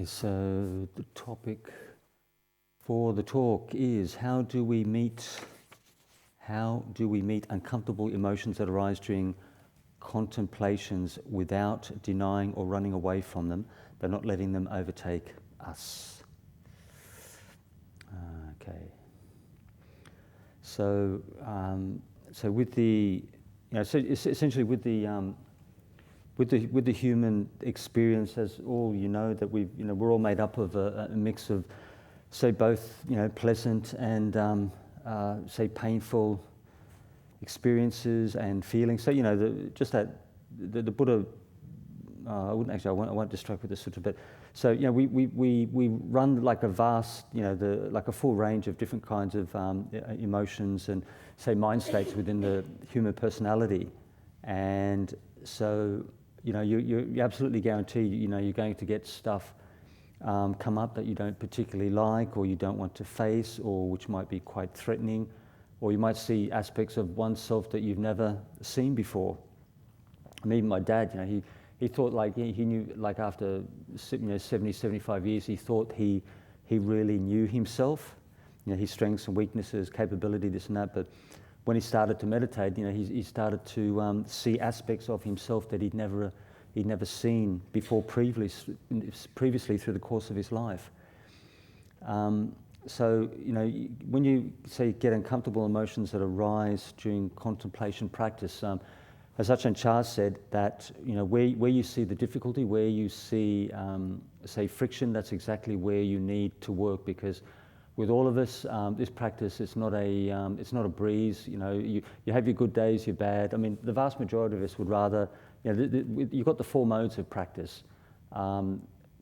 Okay, so the topic for the talk is how do we meet uncomfortable emotions that arise during contemplations without denying or running away from them, but not letting them overtake us. Okay. So with the, so essentially with the human experience, as all you know, that we're all made up of a mix of, say, both pleasant and say painful experiences and feelings. So the Buddha. I won't distract with this sutta, but so we run like a vast, like a full range of different kinds of emotions and say mind states within the human personality, and so you absolutely guarantee you're going to get stuff come up that you don't particularly like, or you don't want to face, or which might be quite threatening, or you might see aspects of oneself that you've never seen before. I mean, my dad, he thought like he knew, like after 70, 75 years, he thought he really knew himself, his strengths and weaknesses, capability, this and that. But when he started to meditate, he started to see aspects of himself that he'd never seen before previously through the course of his life. So when you say get uncomfortable emotions that arise during contemplation practice, as Ajahn Appichato said, that where you see the difficulty, where you see say friction, that's exactly where you need to work, because with all of us, this practice it's not a breeze. You have your good days, your bad. I mean, the vast majority of us would rather. You've got the four modes of practice: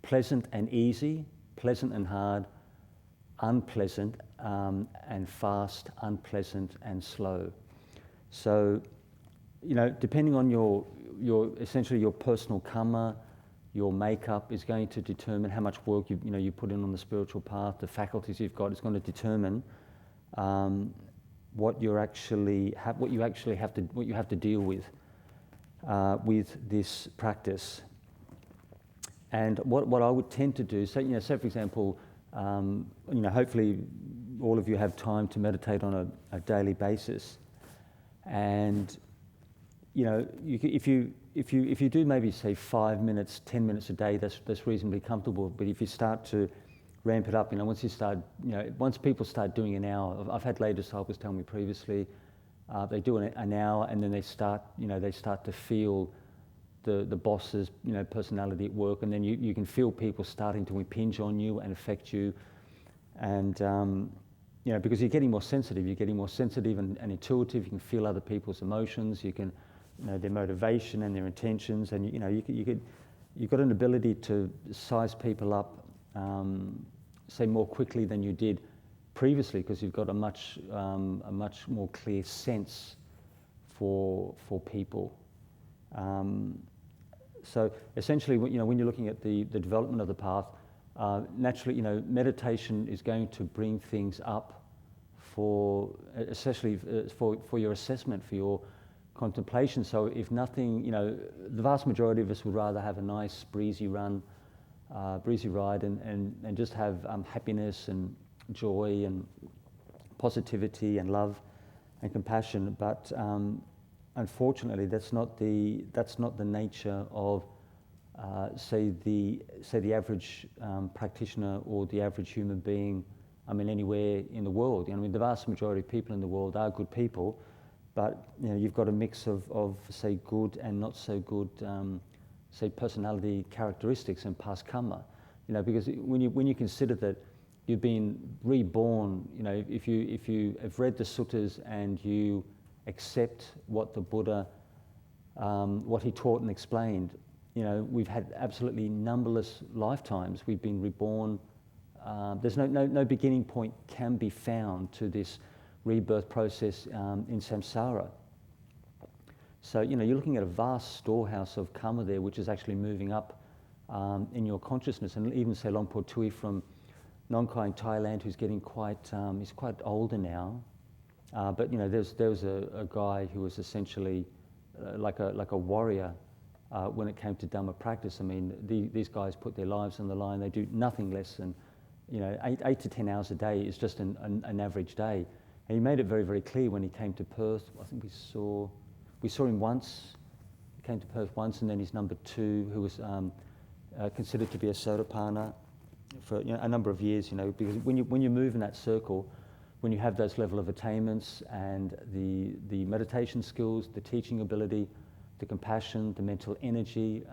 pleasant and easy, pleasant and hard, unpleasant and fast, unpleasant and slow. So, depending on your essentially your personal karma, your makeup is going to determine how much work you put in on the spiritual path. The faculties you've got is going to determine what you actually have to deal with this practice. And what I would tend to do, say for example, hopefully all of you have time to meditate on a daily basis, and if you do maybe say 5 minutes, 10 minutes a day, that's reasonably comfortable. But if you start to ramp it up, once people start doing an hour, I've had lay disciples tell me previously, they do an hour and then they start to feel the boss's personality at work, and then you can feel people starting to impinge on you and affect you, and because you're getting more sensitive and intuitive. You can feel other people's emotions. You can their motivation and their intentions, and you've got an ability to size people up, say more quickly than you did previously, because you've got a much more clear sense for people. So essentially, when you're looking at the development of the path, naturally, meditation is going to bring things up especially for your assessment, for your contemplation. So if nothing, the vast majority of us would rather have a nice breezy ride and just have happiness and joy and positivity and love and compassion. But unfortunately, that's not the nature of say the average practitioner or the average human being. I mean, anywhere in the world. The vast majority of people in the world are good people. But you've got a mix of say good and not so good, say personality characteristics and past karma. Because when you consider that you've been reborn, if you have read the suttas and you accept what the Buddha, what he taught and explained, we've had absolutely numberless lifetimes. We've been reborn. There's no beginning point can be found to this rebirth process in samsara. So you're looking at a vast storehouse of karma there, which is actually moving up in your consciousness. And even say Longpo Tui from Nong Khai in Thailand, who's getting he's quite older now. But there was a guy who was essentially like a warrior when it came to Dhamma practice. I mean, these guys put their lives on the line. They do nothing less than, 8 to 10 hours a day is just an average day. And he made it very, very clear when he came to Perth. I think we saw him once. He came to Perth once, and then his number 2, who was considered to be a Sotapanna for a number of years. Because when you move in that circle, when you have those level of attainments and the meditation skills, the teaching ability, the compassion, the mental energy,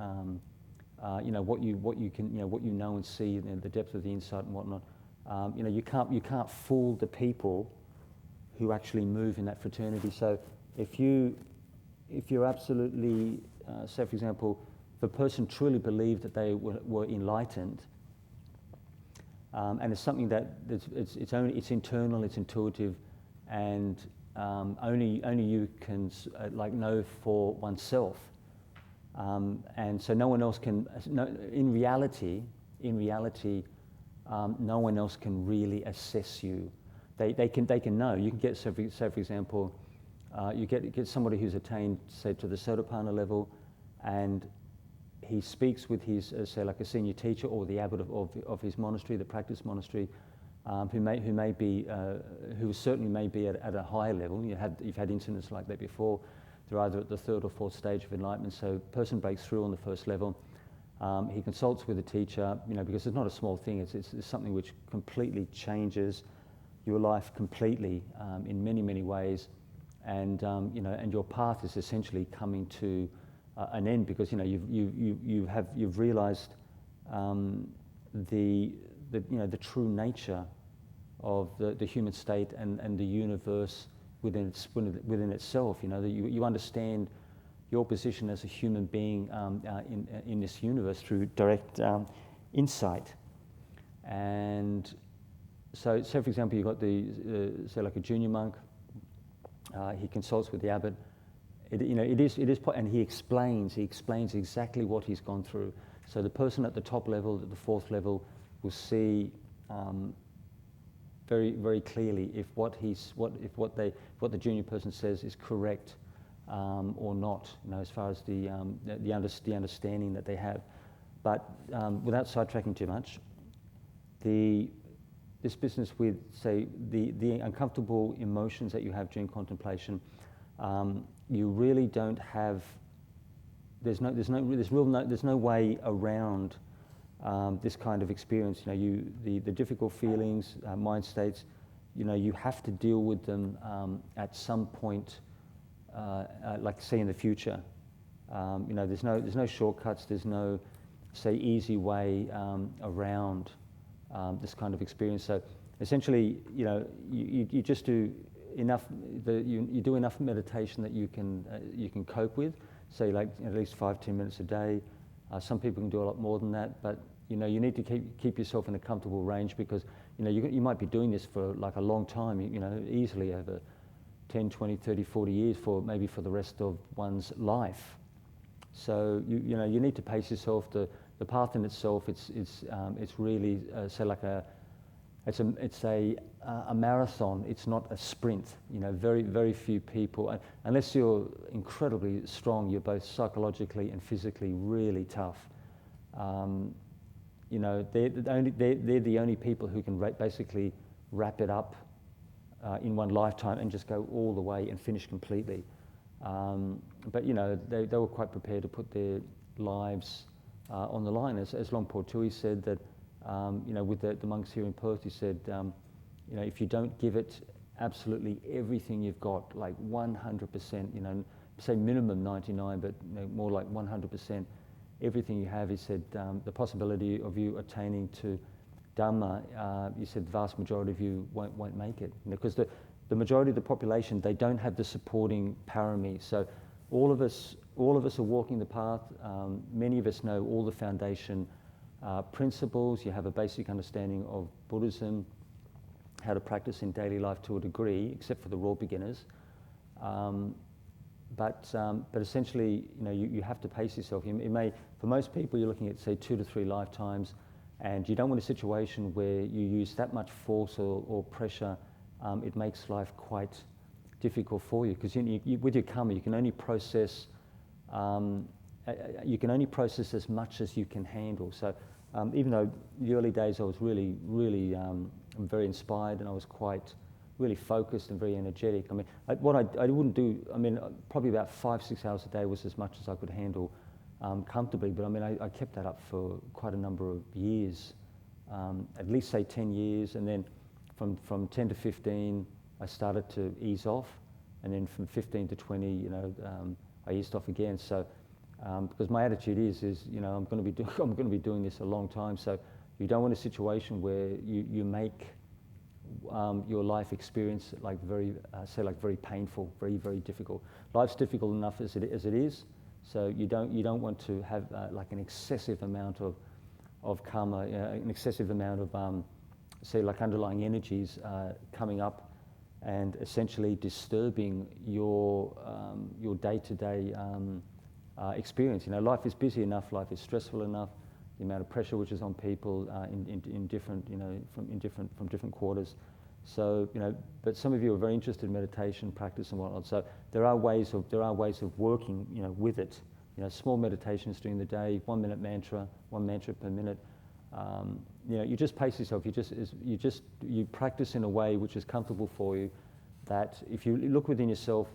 what you know and see, the depth of the insight and whatnot. You can't fool the people who actually move in that fraternity. So if you're absolutely, say for example, if a person truly believed that they were enlightened, and it's something that it's internal, it's intuitive, and only you can know for oneself, and so no one else can. In reality, no one else can really assess you. They can know. You can get, say for example, you get somebody who's attained, say, to the Sotapanna level, and he speaks with his, say, like a senior teacher or the abbot of his monastery, the practice monastery, who certainly may be at a higher level. You've had incidents like that before. They're either at the 3rd or 4th stage of enlightenment. So a person breaks through on the 1st level. He consults with a teacher, because it's not a small thing. It's something which completely changes your life completely in many, many ways, and and your path is essentially coming to an end, because you've realized the true nature of the human state and the universe within itself. That you understand your position as a human being in this universe through direct insight. And so for example, you've got say like a junior monk. He consults with the abbot. It is, and he explains exactly what he's gone through. So the person at the top level, at the 4th level, will see very, very clearly if what the junior person says is correct or not. As far as the understanding that they have. But without sidetracking too much, this business with, say, the uncomfortable emotions that you have during contemplation, you really don't have. There's no way around this kind of experience. The difficult feelings, mind states. You have to deal with them at some point, like say in the future. There's no shortcuts. There's no, say, easy way around this kind of experience. So essentially, you just do enough. You do enough meditation that you can cope with. Say like at least 5-10 minutes a day. Some people can do a lot more than that, but you need to keep yourself in a comfortable range, because you might be doing this for like a long time. Easily over 10, 20, 30, 40 years for the rest of one's life. So you need to pace yourself. The path in itself, it's really say like it's a marathon. It's not a sprint. Very, very few people, unless you're incredibly strong, you're both psychologically and physically really tough. They're the only people who can basically wrap it up in one lifetime and just go all the way and finish completely. But they were quite prepared to put their lives on the line. As Long Po Tui said that, with the monks here in Perth, he said, if you don't give it absolutely everything you've got, like 100%, say minimum 99, but more like 100%, everything you have, he said, the possibility of you attaining to Dhamma, you said the vast majority of you won't make it. Because the majority of the population, they don't have the supporting parami. So all of us are walking the path. Many of us know all the foundation principles. You have a basic understanding of Buddhism, how to practice in daily life to a degree, except for the raw beginners. But essentially, you have to pace yourself. For most people, you're looking at, say, 2 to 3 lifetimes, and you don't want a situation where you use that much force or pressure. It makes life quite difficult for you, because with your karma, you can only process you can only process as much as you can handle. So even though the early days I was really very inspired, and I was quite really focused and very energetic. I mean, what I wouldn't do, I mean, probably about 5-6 hours a day was as much as I could handle comfortably, but I mean, I kept that up for quite a number of years, at least say 10 years, and then from 10 to 15, I started to ease off, and then from 15 to 20, you know, I eased off again. So, because my attitude is, you know, I'm going to be doing this a long time. So, you don't want a situation where you make your life experience like very painful, very difficult. Life's difficult enough as it is. So you don't want to have like an excessive amount of karma, an excessive amount of say like underlying energies coming up and essentially disturbing your day-to-day experience. You know, life is busy enough, life is stressful enough. The amount of pressure which is on people in different, you know, from different quarters. So, you know, but some of you are very interested in meditation practice and whatnot. So there are ways of working, you know, with it. You know, small meditations during the day, 1 minute mantra, 1 mantra per minute. You know, you just pace yourself. You practice in a way which is comfortable for you. That if you look within yourself,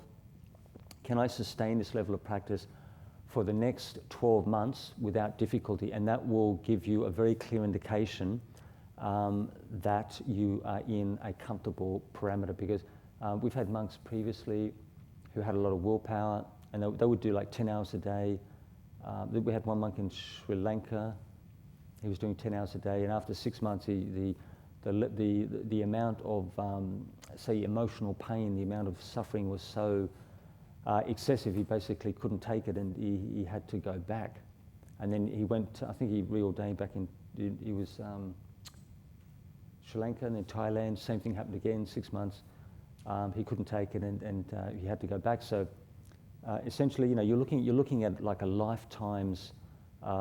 can I sustain this level of practice for the next 12 months without difficulty? And that will give you a very clear indication that you are in a comfortable parameter, because we've had monks previously who had a lot of willpower, and they would do like 10 hours a day. We had one monk in Sri Lanka. He was doing 10 hours a day, and after 6 months, the amount of say emotional pain, the amount of suffering was so excessive, he basically couldn't take it, and he had to go back. And then he went, I think he reordained back in, he was Sri Lanka and then Thailand, same thing happened again, 6 months. He couldn't take it, and he had to go back. So essentially, you know, you're looking at like a lifetime's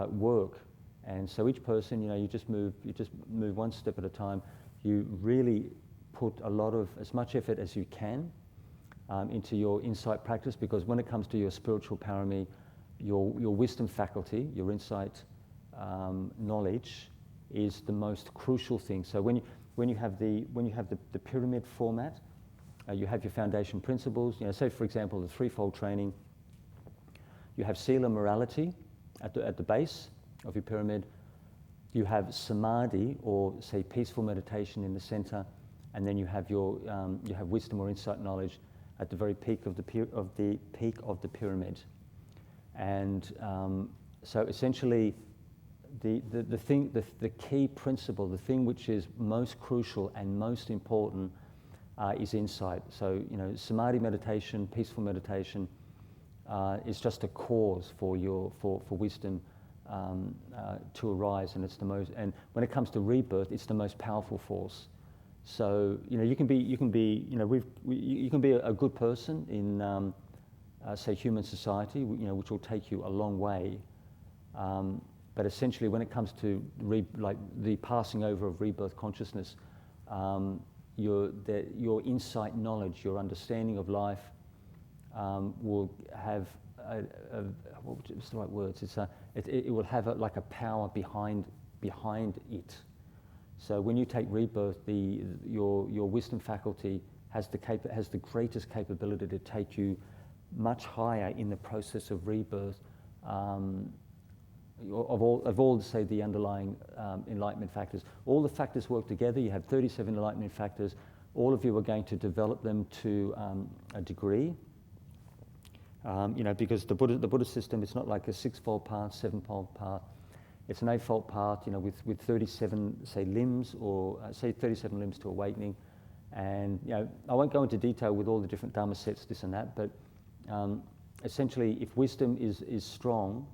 work. And so each person, you know, you just move one step at a time. You really put as much effort as you can into your insight practice, because when it comes to your spiritual parami, your wisdom faculty, your insight knowledge is the most crucial thing. So when you have the pyramid format, you have your foundation principles. You know, say for example the threefold training. You have sila, morality, at the base of your pyramid. You have samadhi, or say peaceful meditation, in the center, and then you have you have wisdom or insight knowledge at the very peak of the pyramid. And so essentially, the key principle, the thing which is most crucial and most important, is insight. So, you know, samadhi meditation, peaceful meditation, is just a cause for wisdom to arise, and it's the most. And when it comes to rebirth, it's the most powerful force. So, you know, you can be a good person in say human society, you know, which will take you a long way. But essentially, when it comes to the passing over of rebirth consciousness, your insight knowledge, your understanding of life, will have what's the right words? It will have like a power behind it. So when you take rebirth, your wisdom faculty has the greatest capability to take you much higher in the process of rebirth. Of all, say, the underlying enlightenment factors. All the factors work together. You have 37 enlightenment factors. All of you are going to develop them to a degree. You know, because the Buddha system, it's not like a 6-fold path, 7-fold path. It's an 8-fold path, you know, with 37, say, limbs, or say 37 limbs to awakening. And, you know, I won't go into detail with all the different dharma sets, this and that, but essentially, if wisdom is strong,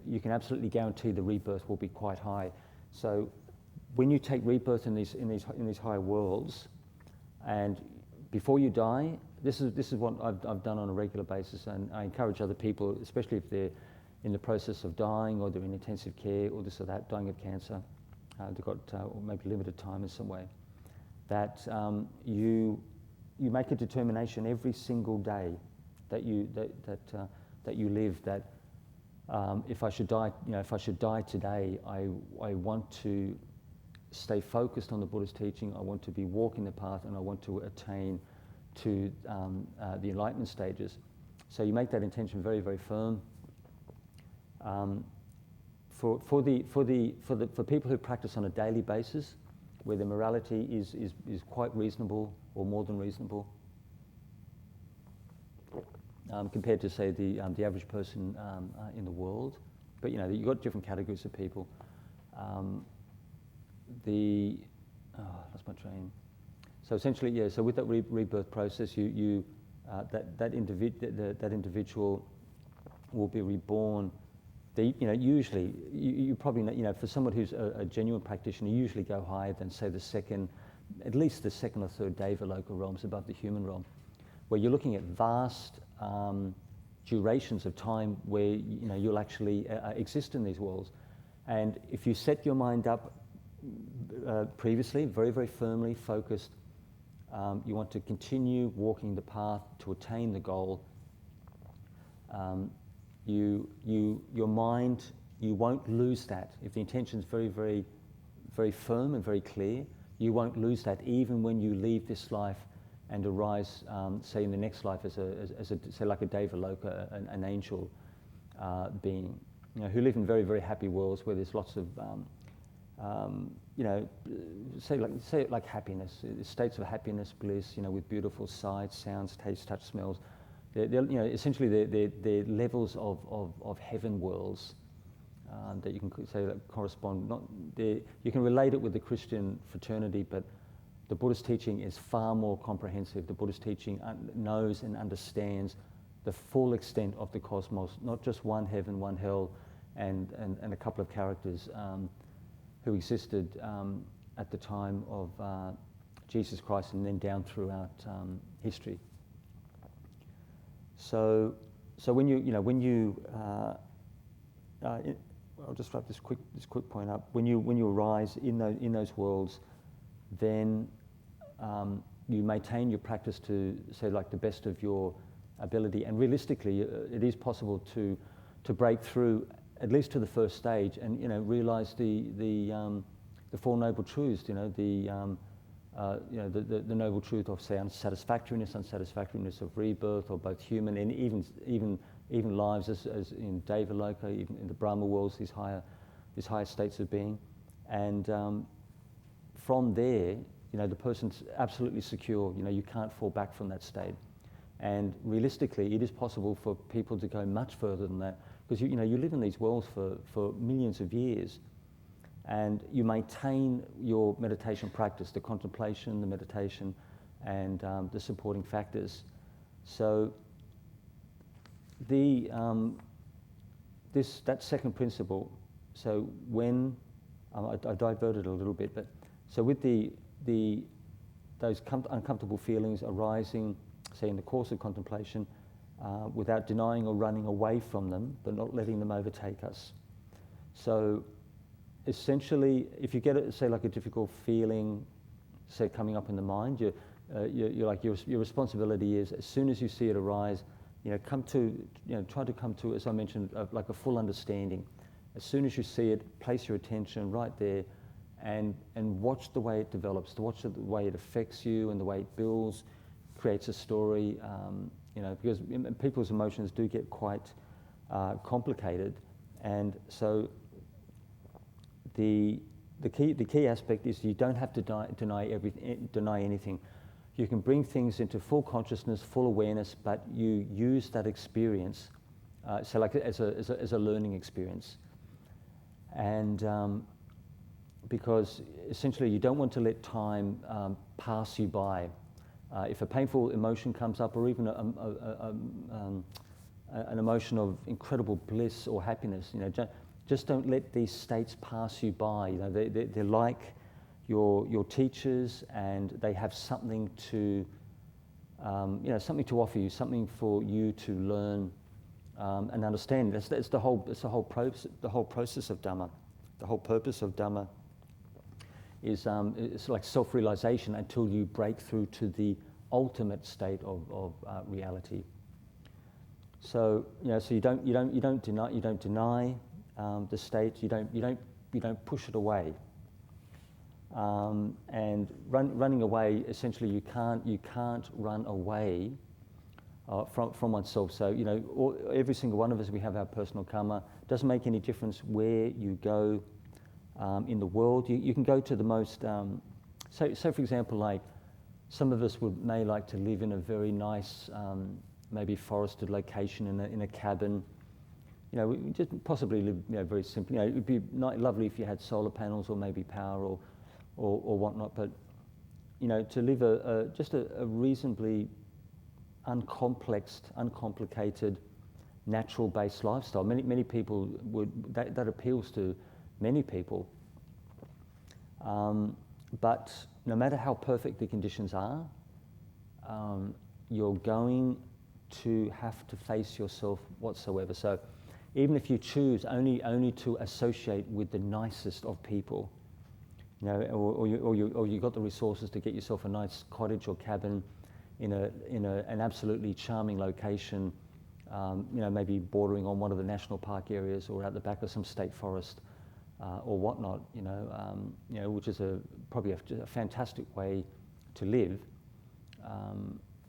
you can absolutely guarantee the rebirth will be quite high. So when you take rebirth in these higher worlds, and before you die, this is what I've done on a regular basis, and I encourage other people, especially if they're in the process of dying, or they're in intensive care, or this or that, dying of cancer, they've got or maybe limited time in some way, that you make a determination every single day that you live, that if I should die today, I want to stay focused on the Buddha's teaching. I want to be walking the path, and I want to attain to the enlightenment stages. So you make that intention very, very firm. For people who practice on a daily basis, where their morality is quite reasonable or more than reasonable, compared to, say, the average person in the world. But you've got different categories of people. Lost my train. So essentially, yeah. So with that rebirth process, that individual will be reborn. Usually, you probably know, for someone who's a genuine practitioner, you usually go higher than, say, at least the second or third Devaloka realms above the human realm, where you're looking at vast durations of time where you'll actually exist in these worlds. And if you set your mind up previously, very, very firmly focused, you want to continue walking the path to attain the goal. Your mind, you won't lose that. If the intention is very, very, very firm and very clear, you won't lose that even when you leave this life and arise, say, in the next life as say, like a Devaloka, an angel being, who live in very, very happy worlds where there's lots of, say like happiness, states of happiness, bliss, with beautiful sights, sounds, tastes, touch, smells. Essentially they're levels of heaven worlds that you can say that correspond. You can relate it with the Christian fraternity, but the Buddhist teaching is far more comprehensive. The Buddhist teaching knows and understands the full extent of the cosmos, not just one heaven, one hell, and a couple of characters who existed at the time of Jesus Christ and then down throughout history. So when you I'll just wrap this quick point up. When you arise in those worlds, then you maintain your practice to, say, like the best of your ability, and realistically, it is possible to break through at least to the first stage, and realize the Four Noble Truths. The noble truth of, say, unsatisfactoriness of rebirth, or both human and even lives as in Devaloka, even in the Brahma worlds, these higher states of being, and from there, the person's absolutely secure. You can't fall back from that state, and realistically, it is possible for people to go much further than that, because you live in these worlds for millions of years. And you maintain your meditation practice, the contemplation, the meditation, and the supporting factors. So that second principle. So when I diverted a little bit, but so with those uncomfortable feelings arising, say, in the course of contemplation, without denying or running away from them, but not letting them overtake us. So essentially, if you get, say, like a difficult feeling, say, coming up in the mind, your responsibility is, as soon as you see it arise, try to come to, as I mentioned, like a full understanding. As soon as you see it, place your attention right there, and watch the way it develops, watch the way it affects you and the way it builds, creates a story. Because people's emotions do get quite complicated, and so the key aspect is you don't have to deny anything. You can bring things into full consciousness, full awareness, but you use that experience, so like as a learning experience, and because essentially you don't want to let time pass you by. If a painful emotion comes up, or even an emotion of incredible bliss or happiness, just don't let these states pass you by. They're like your teachers, and they have something to, something to offer you, something for you to learn and understand. That's the whole process of Dhamma. The whole purpose of Dhamma is it's like self-realization until you break through to the ultimate state of reality. So so you don't deny the state. You don't push it away. And running away, essentially, you can't run away from oneself. So every single one of us, we have our personal karma. It doesn't make any difference where you go in the world. You can go to the most. So for example, like some of us may like to live in a very nice, maybe forested location in a cabin. We just possibly live very simply. It would be lovely if you had solar panels or maybe power or whatnot. But to live just a reasonably uncomplicated, natural-based lifestyle. Many people that appeals to many people. But no matter how perfect the conditions are, you're going to have to face yourself whatsoever. So even if you choose only to associate with the nicest of people, or you got the resources to get yourself a nice cottage or cabin in an absolutely charming location, maybe bordering on one of the national park areas or out the back of some state forest or whatnot, which is probably a fantastic way to live.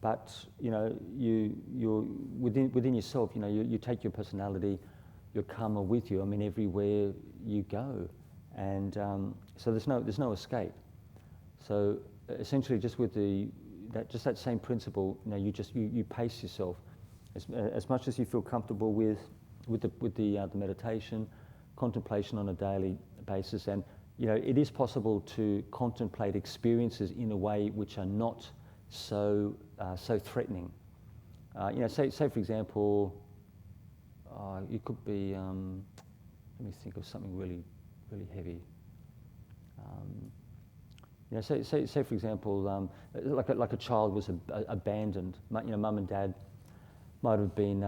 But you're within yourself. You take your personality, your karma with you. Everywhere you go, and so there's no escape. So essentially, just with that same principle, you pace yourself as much as you feel comfortable with the meditation, contemplation on a daily basis, and it is possible to contemplate experiences in a way which are not so threatening. Say for example, it could be. Let me think of something really heavy. Say for example, like a child was abandoned. Mum and dad might have been.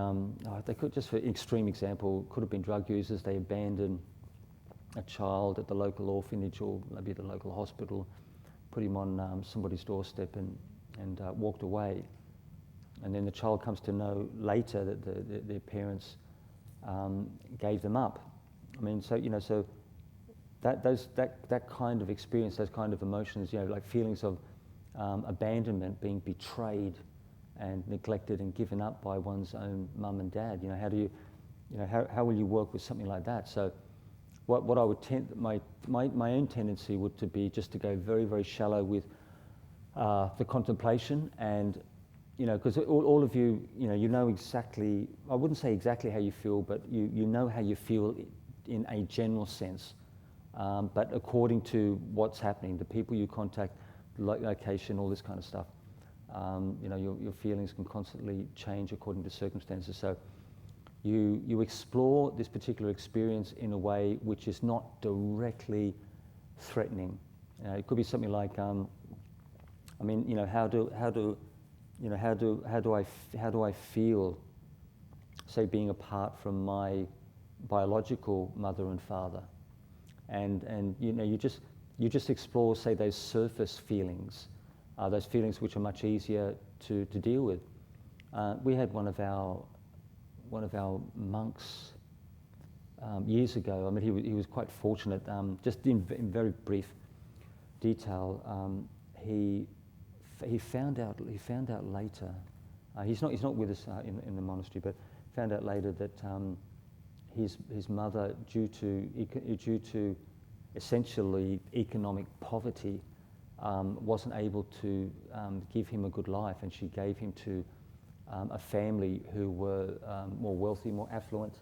They could, just for an extreme example, could have been drug users. They abandoned a child at the local orphanage or maybe the local hospital, put him on somebody's doorstep and walked away. And then the child comes to know later that their parents gave them up. So that kind of experience, those kind of emotions, like feelings of abandonment, being betrayed and neglected and given up by one's own mum and dad. How will you work with something like that? So what I would my own tendency would to be just to go very, very shallow with the contemplation, and because all of you, you know exactly, I wouldn't say exactly how you feel, but you know how you feel in a general sense. But according to what's happening, the people you contact, the location, all this kind of stuff, your feelings can constantly change according to circumstances. So you explore this particular experience in a way which is not directly threatening. It could be something like, how do I feel, say, being apart from my biological mother and father, and you just explore, say, those surface feelings, those feelings which are much easier to deal with. We had one of our monks years ago. He was quite fortunate. Just in very brief detail, he found out later. He's not with us in the monastery, but found out later that his mother, due to essentially economic poverty, wasn't able to give him a good life, and she gave him to a family who were more wealthy, more affluent,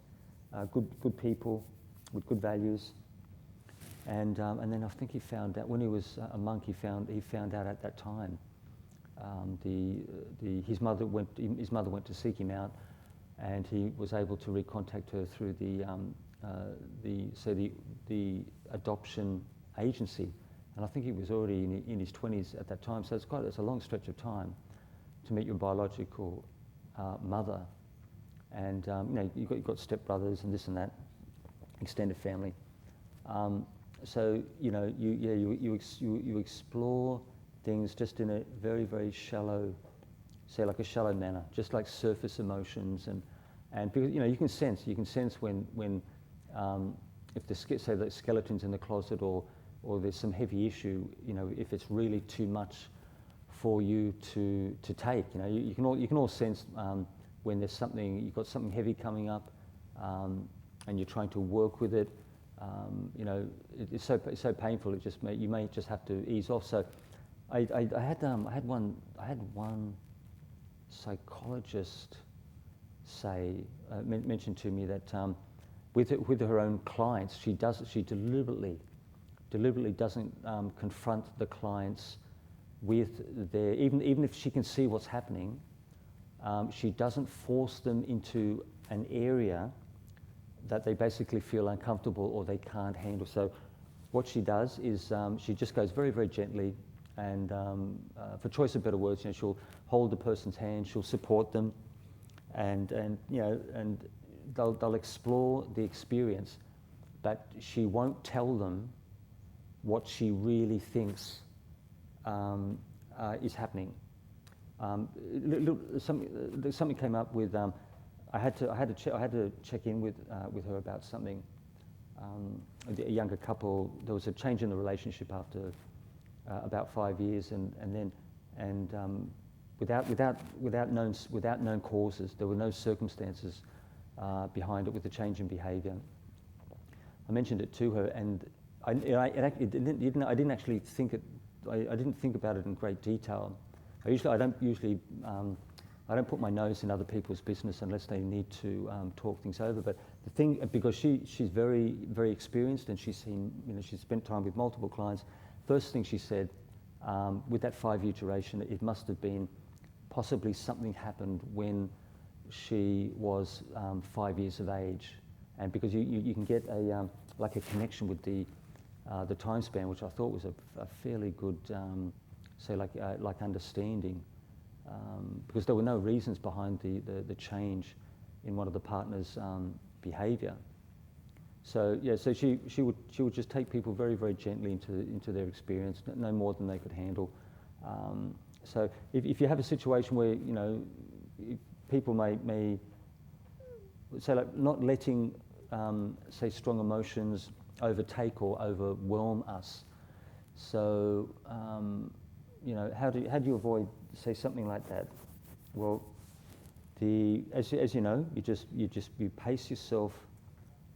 good people with good values. And then I think he found out when he was a monk. He found out at that time. His mother went to seek him out, and he was able to recontact her through the adoption agency. And I think he was already in his 20s at that time. So it's a long stretch of time to meet your biological mother, and you've got stepbrothers and this and that, extended family. So you explore things just in a very, very shallow, say, like a shallow manner, just like surface emotions, and And because you can sense when if say the skeleton's in the closet or there's some heavy issue, if it's really too much for you to take. You can all sense when there's you've got something heavy coming up, and you're trying to work with it. It's so painful. You may just have to ease off. So I had one psychologist mentioned to me that with her own clients, she deliberately doesn't confront the clients with their, even if she can see what's happening, she doesn't force them into an area that they basically feel uncomfortable or they can't handle. So what she does is she just goes very, very gently, and for choice of better words, she'll hold the person's hand, she'll support them, and they'll explore the experience, but she won't tell them what she really thinks is happening. Something came up with. I had to check in with her about something. A younger couple. There was a change in the relationship after about 5 years, and without known causes, there were no circumstances behind it with the change in behaviour. I mentioned it to her, and I didn't actually think it. I didn't think about it in great detail. I don't put my nose in other people's business unless they need to talk things over. But the thing, because she's very, very experienced, and she's spent time with multiple clients. First thing she said, with that 5-year duration, it must have been possibly something happened when she was 5 years of age, and because you can get a connection with the time span, which I thought was a fairly good, understanding. Because there were no reasons behind the change in one of the partners' behaviour. So she would just take people very, very gently into their experience, no more than they could handle. So if you have a situation where people may say, like, not letting strong emotions overtake or overwhelm us. So how do you avoid something like that? Well, as you know, you pace yourself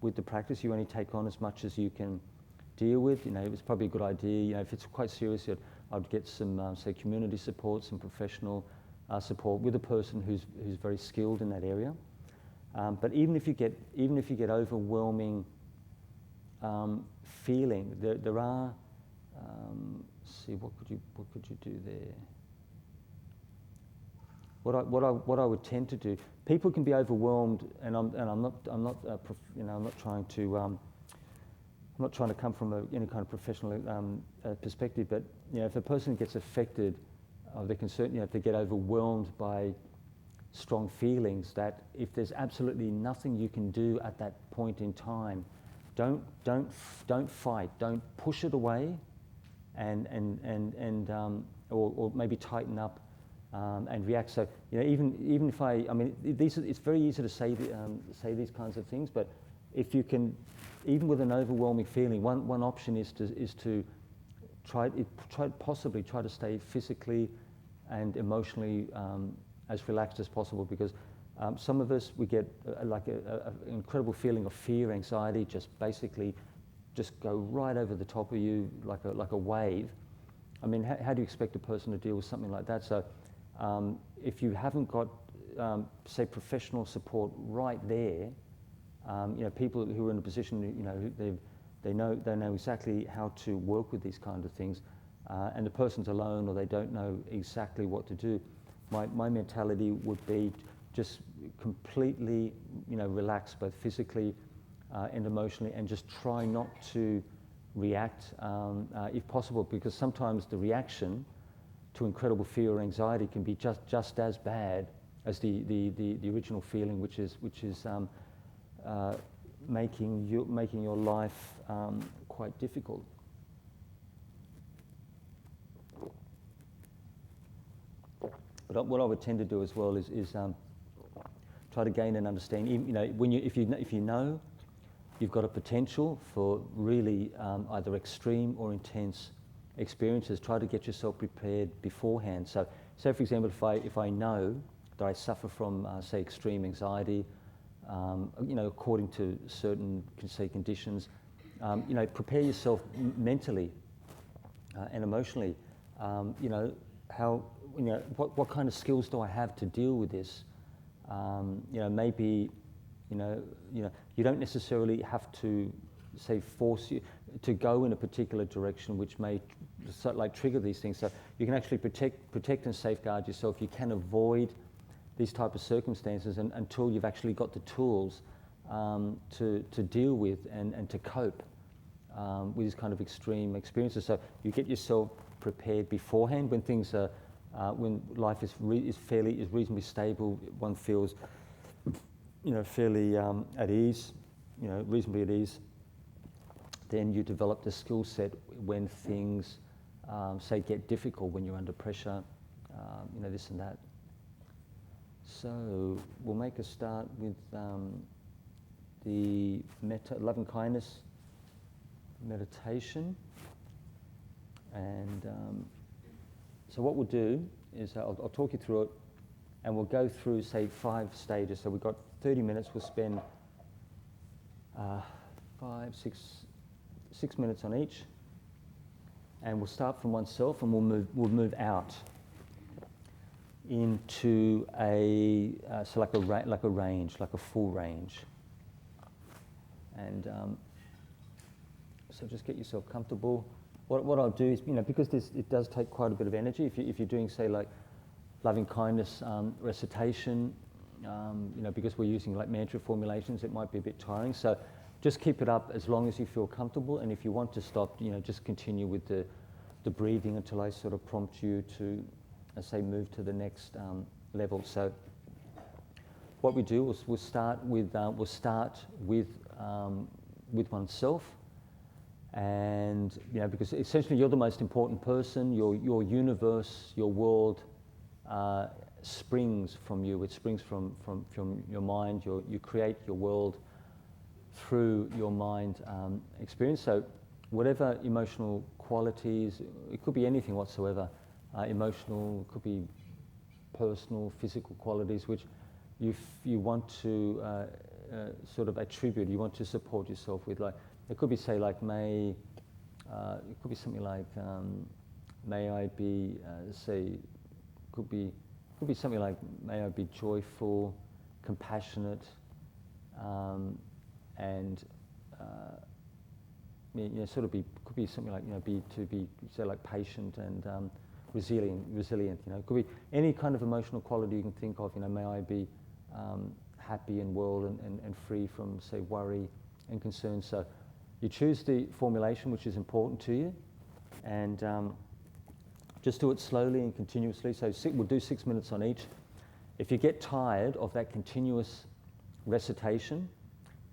with the practice. You only take on as much as you can deal with. It's probably a good idea. If it's quite serious, I'd get some community support, some professional support with a person who's very skilled in that area. But even if you get overwhelming feeling, there are. See, what could you do there? What I would tend to do. People can be overwhelmed, and I'm not trying to come from any kind of professional perspective. But if a person gets affected, they can certainly if they get overwhelmed by strong feelings, that if there's absolutely nothing you can do at that point in time, don't fight, don't push it away, or maybe tighten up and react. So even if it's very easy to say these kinds of things, but if you can, even with an overwhelming feeling, one option is to try to stay physically and emotionally as relaxed as possible, because some of us, we get an incredible feeling of fear, anxiety, just go right over the top of you like a wave. I mean, how do you expect a person to deal with something like that? So if you haven't got, professional support right there, people who are in a position, they know exactly how to work with these kind of things, and the person's alone or they don't know exactly what to do. My mentality would be just completely, relax, both physically and emotionally, and just try not to react if possible, because sometimes the reaction to incredible fear or anxiety can be just as bad as the original feeling, which is making your life quite difficult. But what I would tend to do as well is Try to gain an understanding. If you know you've got a potential for really either extreme or intense experiences, try to get yourself prepared beforehand. So, for example, if I know that I suffer from, say, extreme anxiety, according to certain, say, conditions, prepare yourself mentally and emotionally. What kind of skills do I have to deal with this? Maybe, you don't necessarily have to, say, force you to go in a particular direction, which may trigger these things. So you can actually protect and safeguard yourself. You can avoid these type of circumstances until you've actually got the tools to deal with and to cope with these kind of extreme experiences. So you get yourself prepared beforehand when things are, when life is reasonably stable. One feels, fairly at ease, reasonably at ease. Then you develop the skill set when things, say, get difficult, when you're under pressure, this and that. So we'll make a start with the Metta, loving kindness meditation. And so what we'll do is I'll talk you through it, and we'll go through, say, 5 stages. So we've got 30 minutes. We'll spend 6 minutes on each, and we'll start from oneself, and we'll move out into like a range, like a full range. And so just get yourself comfortable. What I'll do is, because it does take quite a bit of energy. If you're doing, say, like loving kindness recitation, because we're using like mantra formulations, it might be a bit tiring. So just keep it up as long as you feel comfortable. And if you want to stop, just continue with the breathing until I sort of prompt you to, say, move to the next level. So what we do is we'll start with oneself. And because essentially you're the most important person, your universe, your world springs from you. It springs from your mind. You create your world through your mind experience. So whatever emotional qualities, it could be anything whatsoever, emotional, it could be personal, physical qualities, which you want to sort of attribute, you want to support yourself with. Like, it could be, say, like, it could be something like, may I be, could be something like, may I be joyful, compassionate, and could be something like, be say, like, patient and resilient. It could be any kind of emotional quality you can think of. May I be happy and well and free from, say, worry and concern. So you choose the formulation which is important to you, and just do it slowly and continuously. So we'll do 6 minutes on each. If you get tired of that continuous recitation,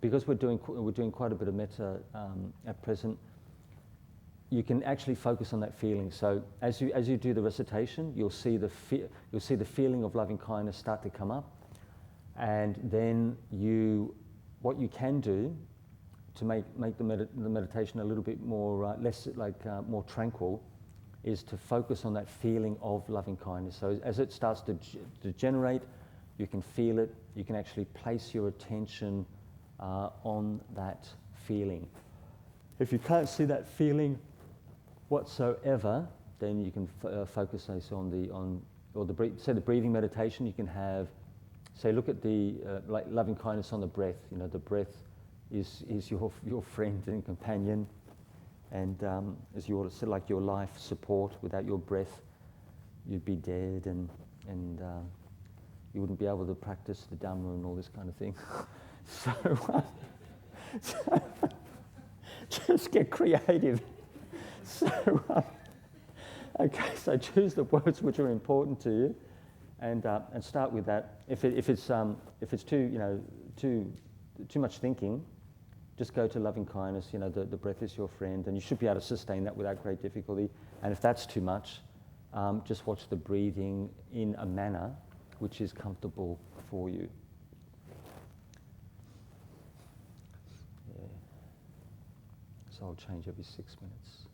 because we're doing quite a bit of metta at present, you can actually focus on that feeling. So as you do the recitation, you'll see the feeling of loving kindness start to come up, and then what you can do to make the meditation a little bit more more tranquil is to focus on that feeling of loving kindness. So as it starts to generate, you can feel it. You can actually place your attention on that feeling. If you can't see that feeling whatsoever, then you can focus, say, on the breathing meditation. You can have, say, look at the like loving kindness on the breath. The breath is your friend and companion, and as your like your life support. Without your breath, you'd be dead, and you wouldn't be able to practice the Dhamma and all this kind of thing. So just get creative. So okay, so choose the words which are important to you, and start with that. If it's too much thinking, just go to loving kindness. The breath is your friend, and you should be able to sustain that without great difficulty. And if that's too much, just watch the breathing in a manner which is comfortable for you. So I'll change every 6 minutes.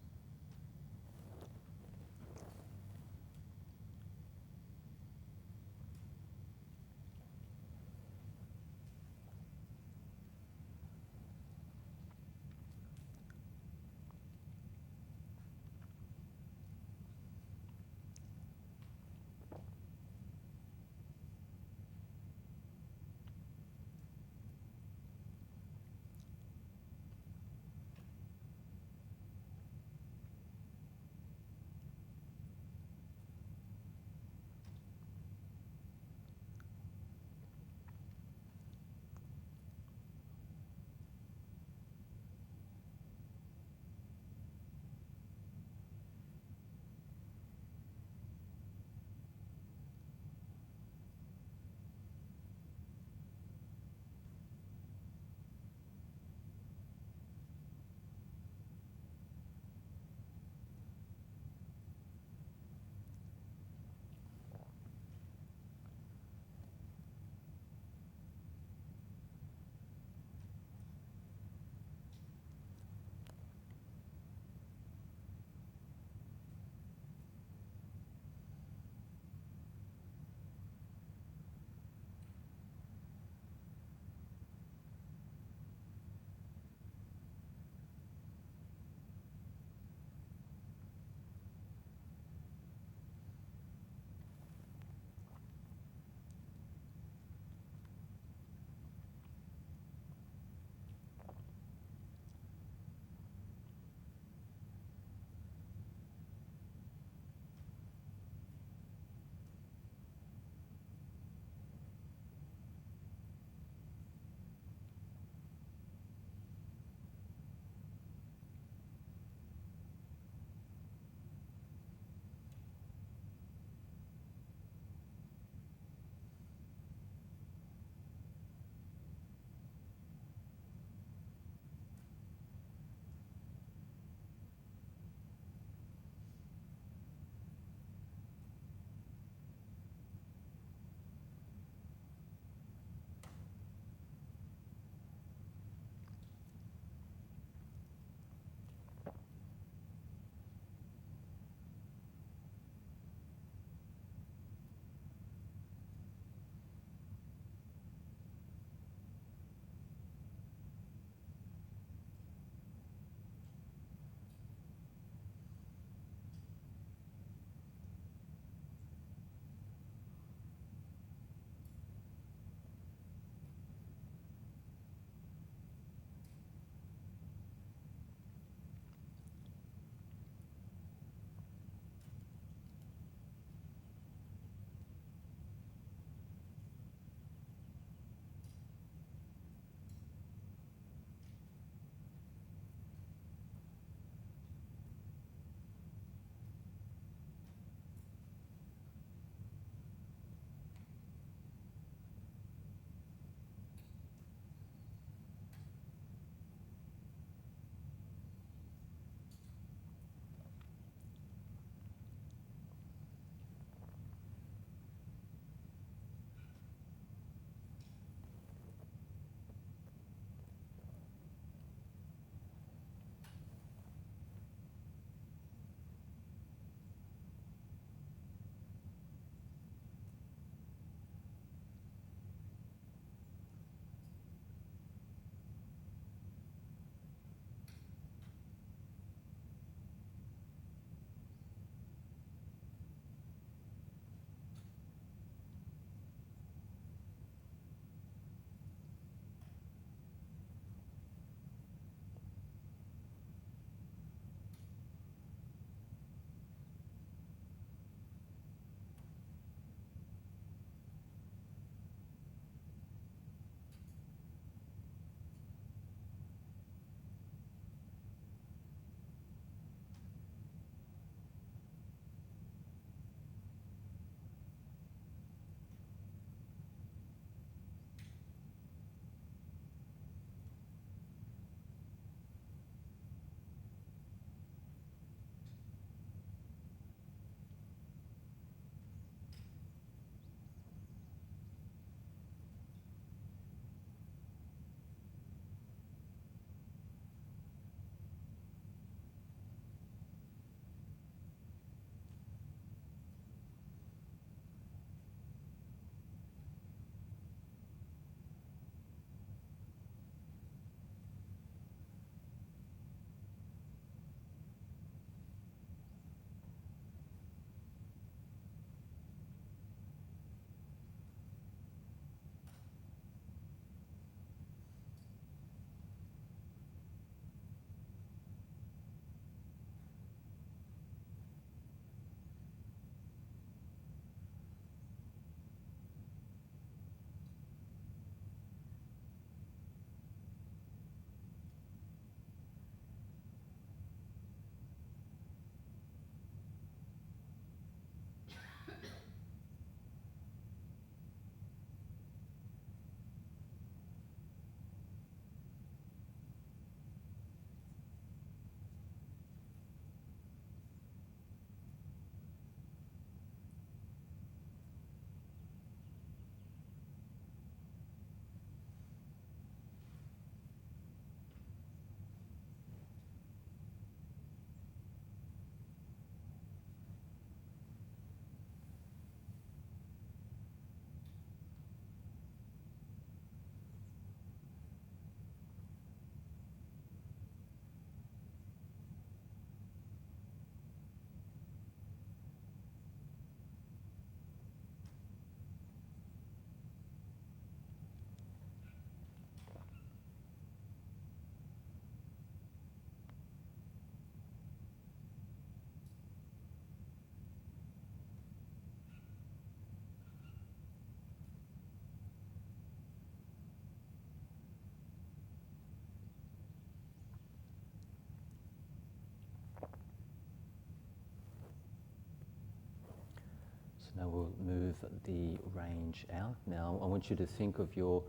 Now we'll move the range out. Now I want you to think of your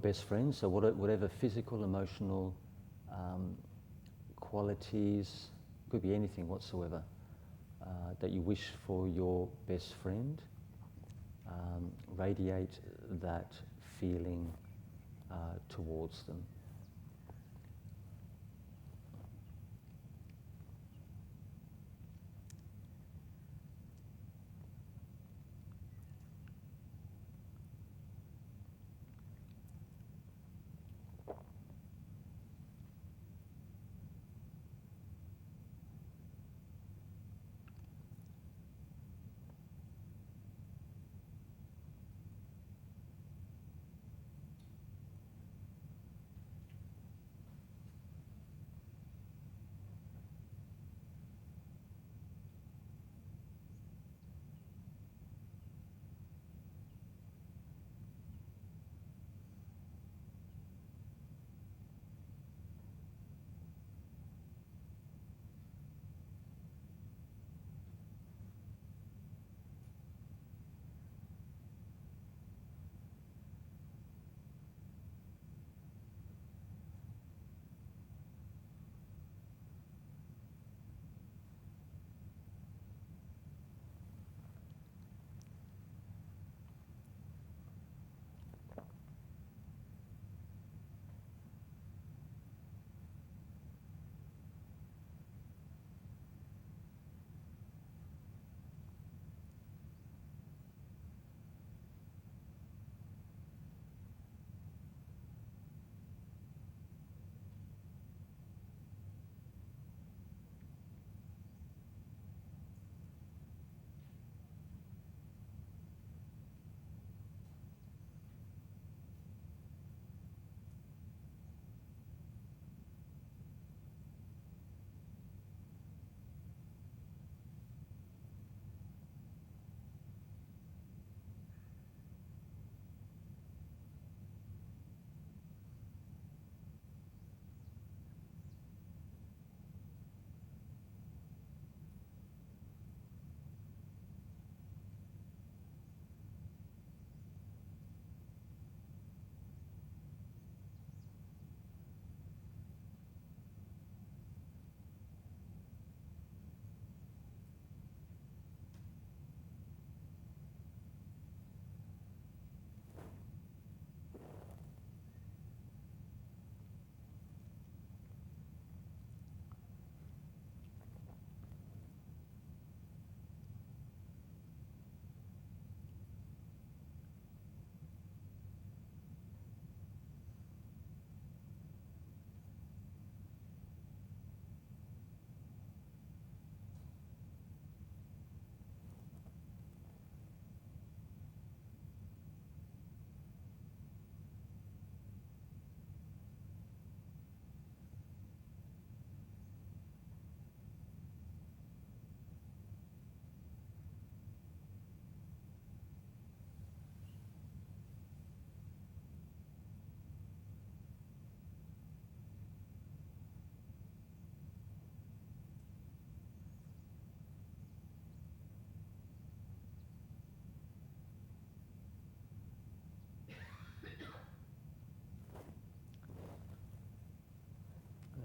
best friend, so whatever physical, emotional qualities, could be anything whatsoever, that you wish for your best friend. Radiate that feeling towards them.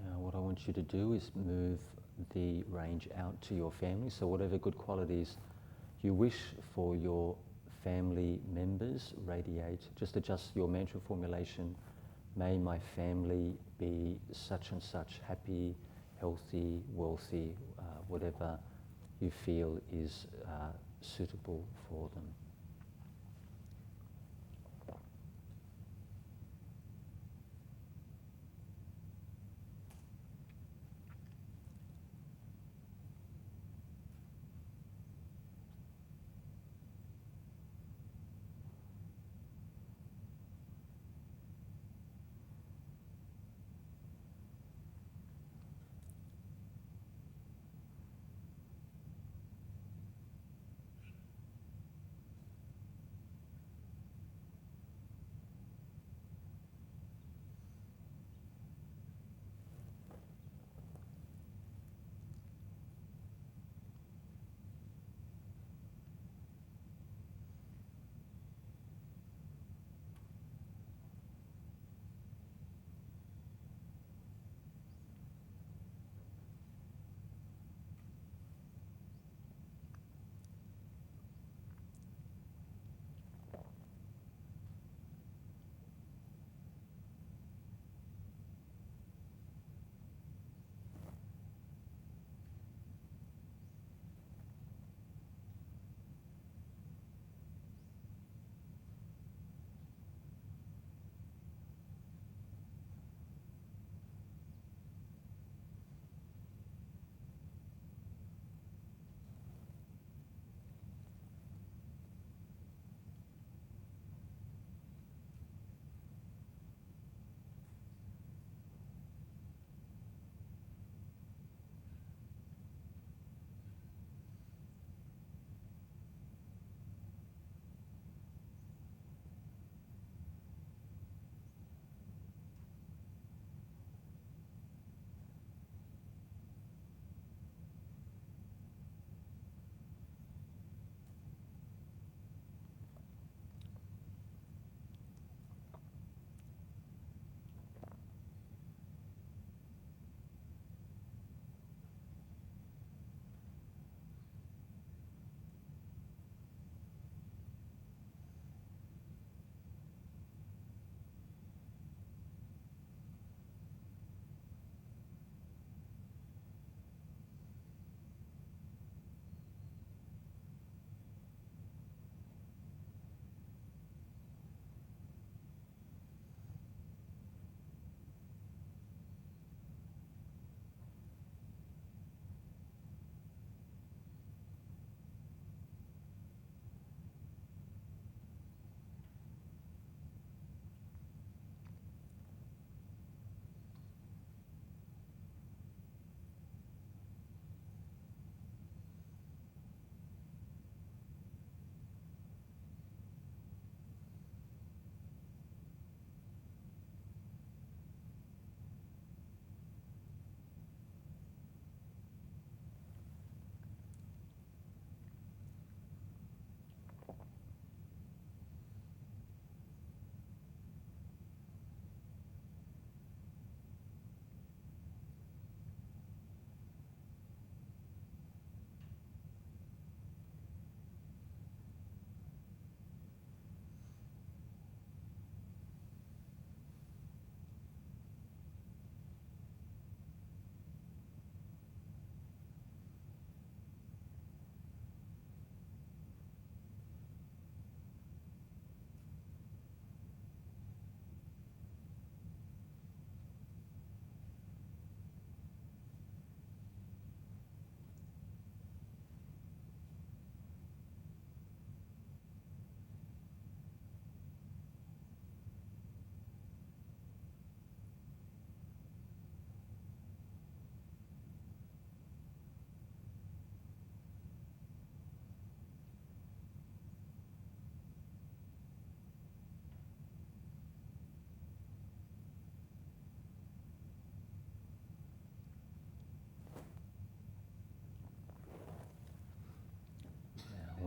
Now what I want you to do is move the range out to your family. So whatever good qualities you wish for your family members, radiate. Just adjust your mantra formulation. May my family be such and such, happy, healthy, wealthy, whatever you feel is suitable for them.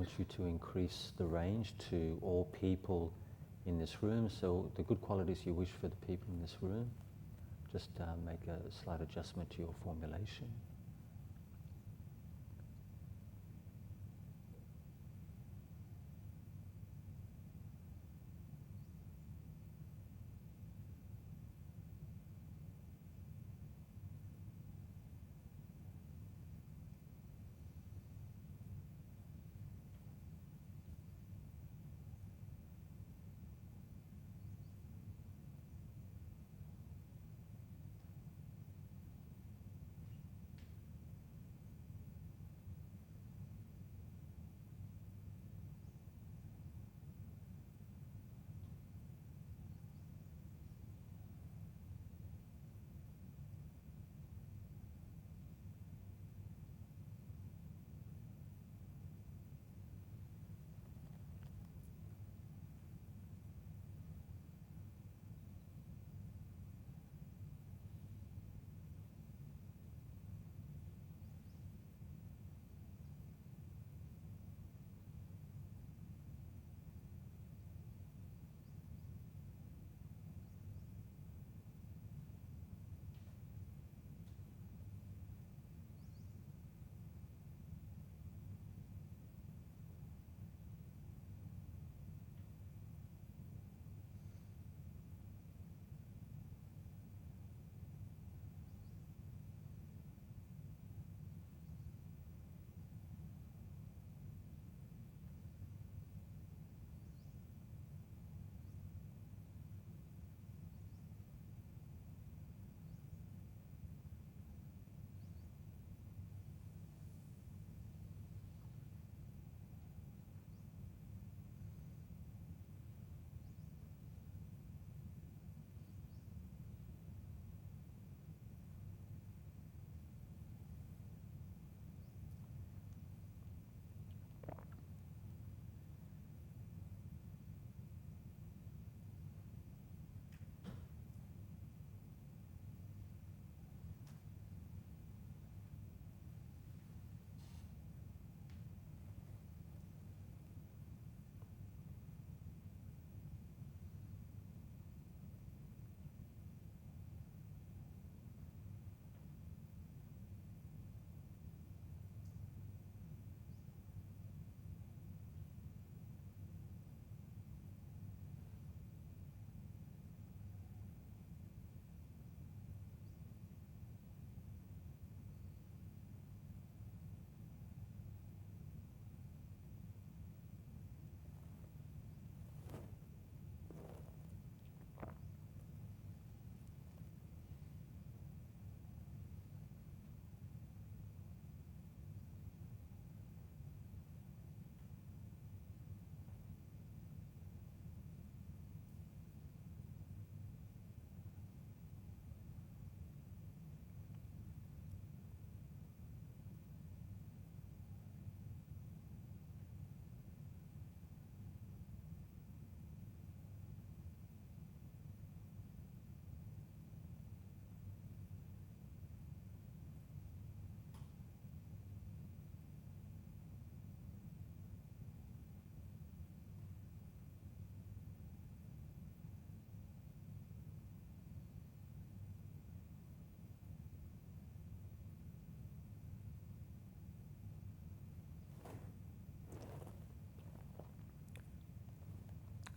want you to increase the range to all people in this room. So the good qualities you wish for the people in this room, just make a slight adjustment to your formulation.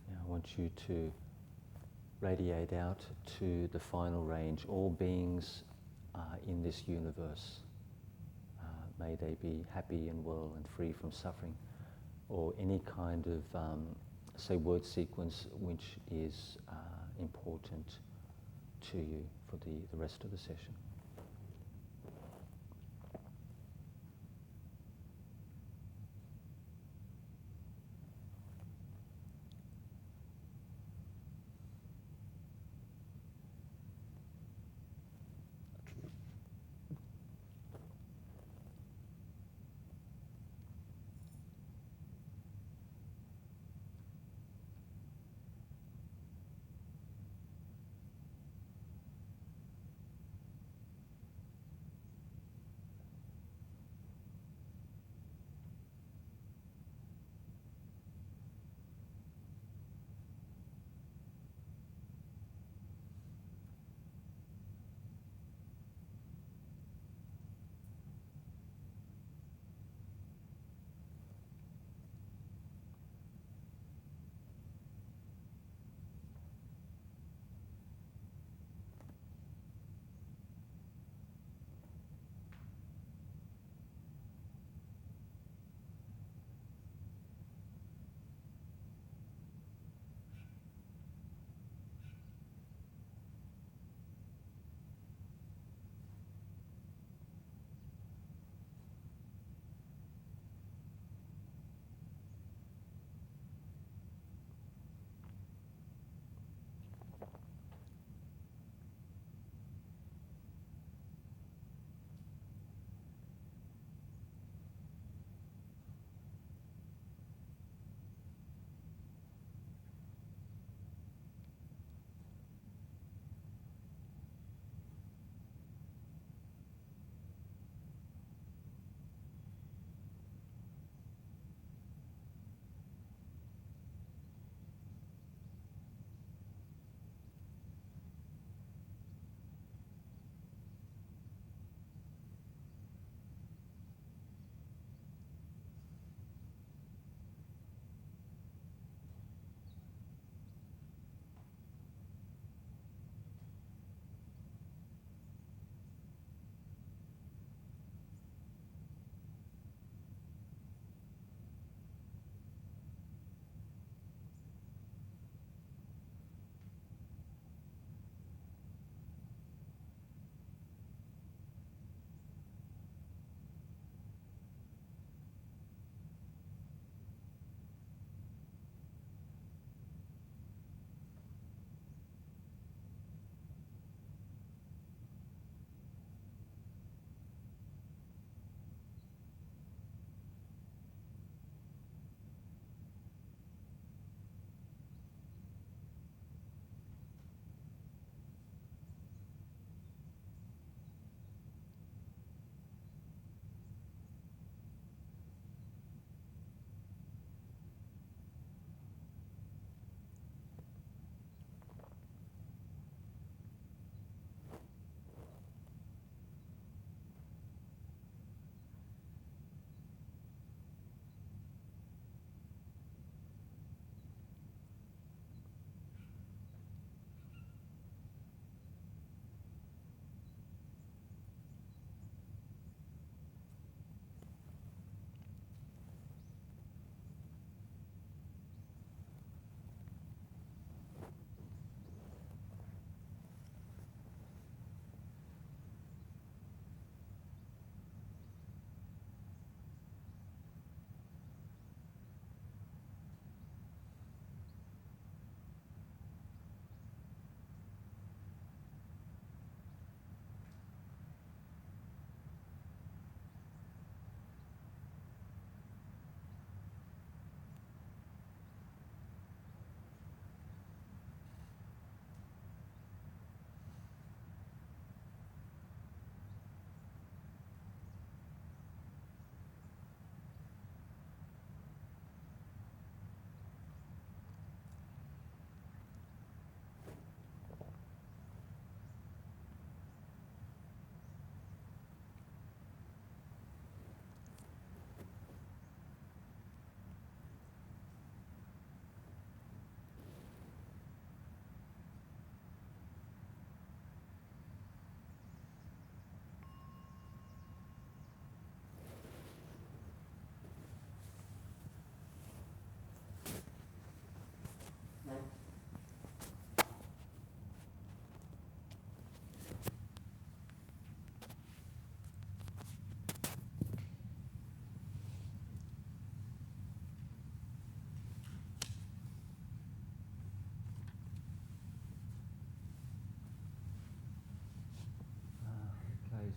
I want you to radiate out to the final range, all beings in this universe. May they be happy and well and free from suffering, or any kind of, say, word sequence which is important to you for the rest of the session.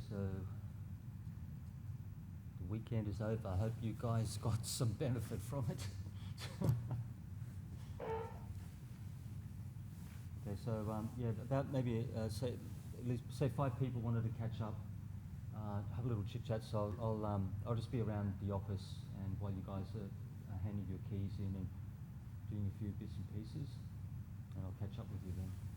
So the weekend is over. I hope you guys got some benefit from it. Okay, so yeah, about maybe say at least say 5 people wanted to catch up, have a little chit chat. So I'll just be around the office, and while you guys are handing your keys in and doing a few bits and pieces, and I'll catch up with you then.